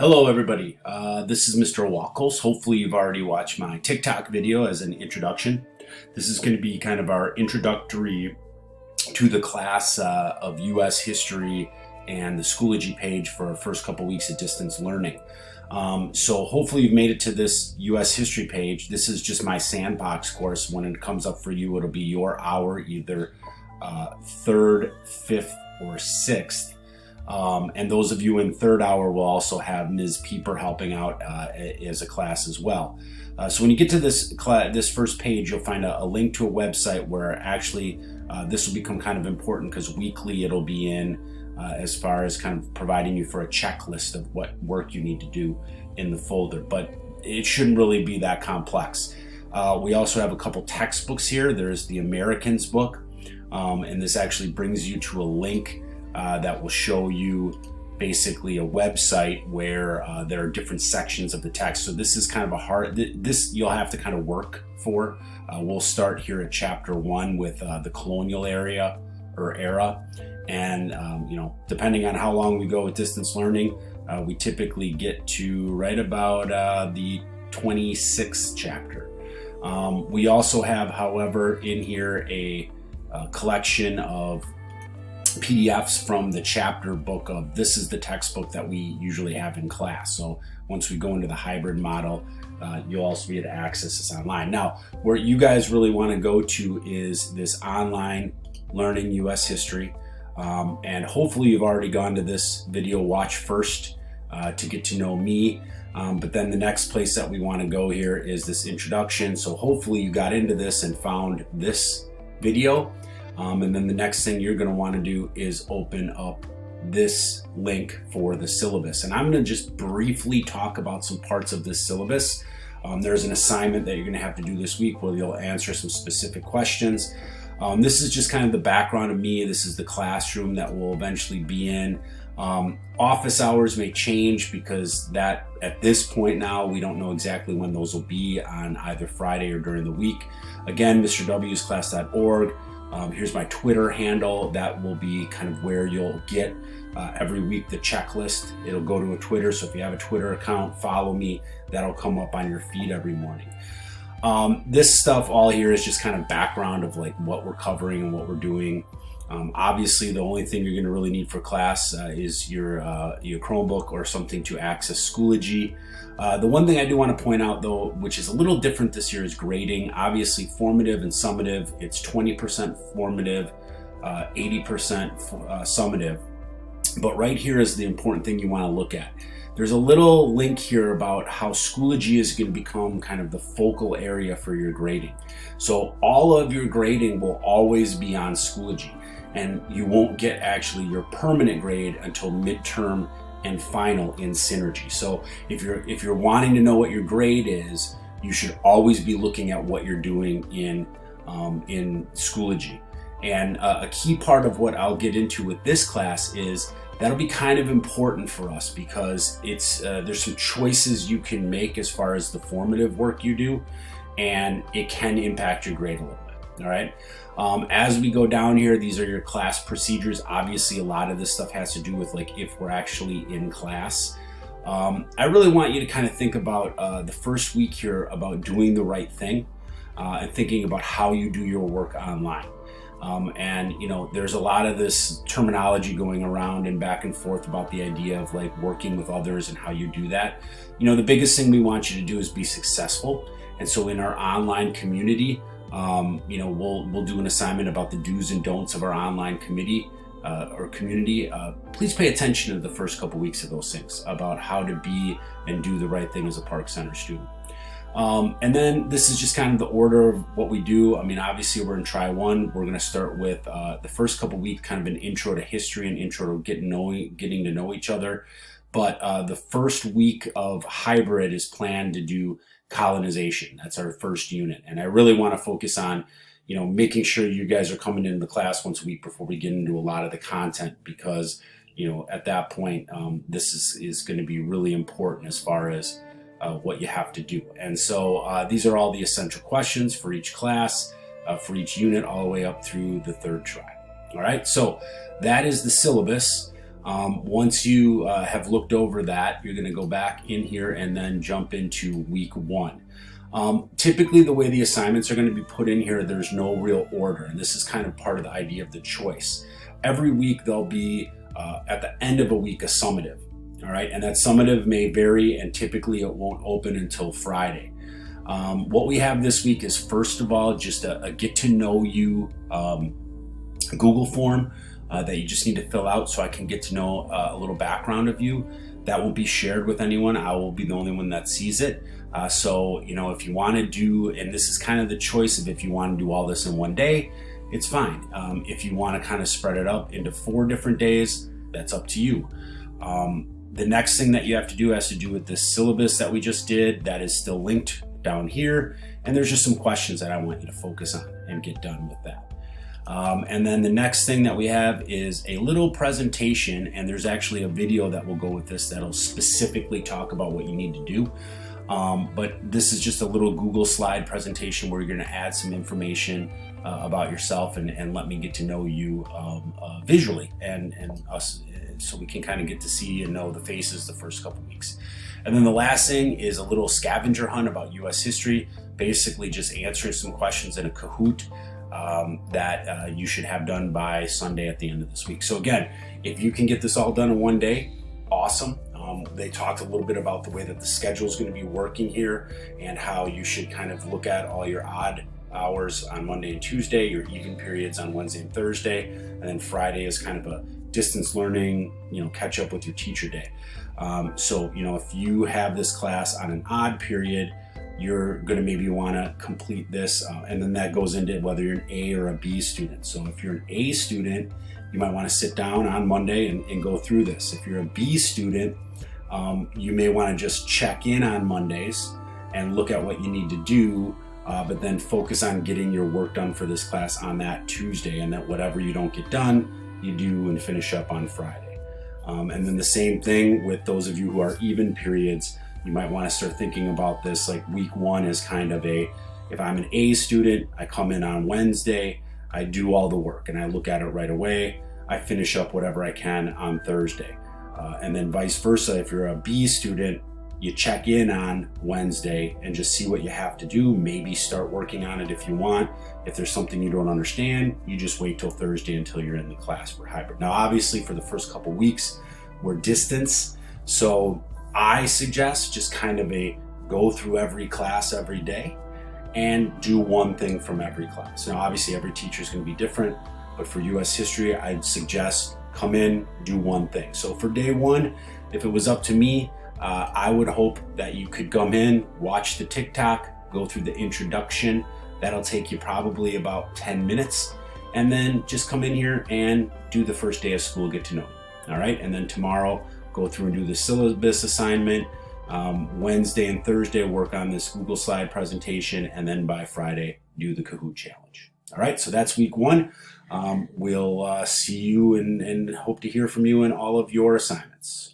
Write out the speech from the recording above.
Hello everybody, this is Mr. Wackles. Hopefully you've already watched my TikTok video as an introduction. This is going to be kind of our introductory to the class of US history and the Schoology page for our first couple weeks of distance learning. So hopefully you've made it to this US history page. This is just my sandbox course. When it comes up for you, it'll be your hour, either 3rd, 5th, or 6th. And those of you in 3rd hour will also have Ms. Pieper helping out as a class as well. So when you get to this first page, you'll find a link to a website where actually this will become kind of important because weekly it'll be in as far as kind of providing you for a checklist of what work you need to do in the folder. But it shouldn't really be that complex. We also have a couple textbooks here. There's the Americans book, and this actually brings you to a link that will show you basically a website where there are different sections of the text. So this is kind of a hard, this you'll have to kind of work for. We'll start here at chapter 1 with the colonial era. And depending on how long we go with distance learning, we typically get to right about the 26th chapter. We also have, however, in here a collection of PDFs from the chapter book of this is the textbook that we usually have in class. So once we go into the hybrid model, you'll also be able to access this online. Now, where you guys really want to go to is this online learning US history. And hopefully you've already gone to this video watch first to get to know me. But then the next place that we want to go here is this introduction. So hopefully you got into this and found this video. And then the next thing you're going to want to do is open up this link for the syllabus. And I'm going to just briefly talk about some parts of this syllabus. There's an assignment that you're going to have to do this week where you'll answer some specific questions. This is just kind of the background of me. This is the classroom that we'll eventually be in. Office hours may change because that at this point now, we don't know exactly when those will be on either Friday or during the week. Again, MrWsClass.org. Here's my Twitter handle. That will be kind of where you'll get every week the checklist. It'll go to a Twitter. So if you have a Twitter account, follow me. That'll come up on your feed every morning. This stuff all here is just kind of background of like what we're covering and what we're doing. Obviously, the only thing you're going to really need for class is your Chromebook or something to access Schoology. The one thing I do want to point out, though, which is a little different this year, is grading. Obviously, formative and summative, it's 20% formative, 80% summative. But right here is the important thing you want to look at. There's a little link here about how Schoology is going to become kind of the focal area for your grading. So all of your grading will always be on Schoology, and you won't get actually your permanent grade until midterm and final in Synergy. So if you're wanting to know what your grade is, you should always be looking at what you're doing in Schoology. And a key part of what I'll get into with this class is that'll be kind of important for us because it's there's some choices you can make as far as the formative work you do, and it can impact your grade a little bit. All right. As we go down here, these are your class procedures. Obviously, a lot of this stuff has to do with like if we're actually in class. I really want you to kind of think about the first week here about doing the right thing and thinking about how you do your work online. And there's a lot of this terminology going around and back and forth about the idea of like working with others and how you do that. The biggest thing we want you to do is be successful. And so in our online community, we'll do an assignment about the do's and don'ts of our online community. Please pay attention to the first couple weeks of those things about how to be and do the right thing as a Park Center student. And then this is just kind of the order of what we do. I mean, obviously we're in Try 1. We're going to start with the first couple weeks, kind of an intro to history and intro to getting to know each other. But the first week of hybrid is planned to do colonization. That's our first unit. And I really want to focus on, making sure you guys are coming into the class once a week before we get into a lot of the content, because, at that point, this is going to be really important as far as what you have to do. And so these are all the essential questions for each class, for each unit, all the way up through the 3rd try. All right, so that is the syllabus. Once you have looked over that, you're going to go back in here and then jump into week 1. Typically, the way the assignments are going to be put in here, there's no real order, and this is kind of part of the idea of the choice. Every week there'll be, at the end of a week, a summative. All right, and that summative may vary, and typically it won't open until Friday. What we have this week is, first of all, just a get to know you Google form that you just need to fill out so I can get to know a little background of you. That won't be shared with anyone. I will be the only one that sees it. So, you know, if you want to do, and this is kind of the choice of if you want to do all this in one day, it's fine. If you want to kind of spread it up into 4 different days, that's up to you. The next thing that you have to do has to do with this syllabus that we just did. That is still linked down here. And there's just some questions that I want you to focus on and get done with that. And then the next thing that we have is a little presentation, and there's actually a video that will go with this that'll specifically talk about what you need to do. But this is just a little Google slide presentation where you're going to add some information about yourself and let me get to know you visually and us, so we can kind of get to see and know the faces the first couple weeks. And then the last thing is a little scavenger hunt about U.S. history, basically just answering some questions in a Kahoot that you should have done by Sunday at the end of this week. So again, if you can get this all done in one day, awesome. They talked a little bit about the way that the schedule is going to be working here and how you should kind of look at all your odd hours on Monday and Tuesday, your even periods on Wednesday and Thursday, and then Friday is kind of a distance learning, you know, catch up with your teacher day. So, you know, if you have this class on an odd period, you're going to maybe want to complete this, and then that goes into whether you're an A or a B student. So if you're an A student, you might want to sit down on Monday and go through this. If you're a B student, you may want to just check in on Mondays and look at what you need to do, but then focus on getting your work done for this class on that Tuesday, and that whatever you don't get done, you do and finish up on Friday. And then the same thing with those of you who are even periods. You might want to start thinking about this like week 1 is kind of a, if I'm an A student, I come in on Wednesday, I do all the work and I look at it right away. I finish up whatever I can on Thursday. And then vice versa, if you're a B student, you check in on Wednesday and just see what you have to do. Maybe start working on it if you want. If there's something you don't understand, you just wait till Thursday until you're in the class for hybrid. Now, obviously for the first couple weeks, we're distance. So I suggest just kind of a go through every class every day and do one thing from every class. Now, obviously every teacher is going to be different, but for U.S. history, I'd suggest come in, do one thing. So for day 1, if it was up to me, I would hope that you could come in, watch the TikTok, go through the introduction. That'll take you probably about 10 minutes. And then just come in here and do the first day of school, get to know you. All right. And then tomorrow, go through and do the syllabus assignment. Wednesday and Thursday, work on this Google slide presentation. And then by Friday, do the Kahoot challenge. All right. So that's week 1. We'll see you and hope to hear from you in all of your assignments.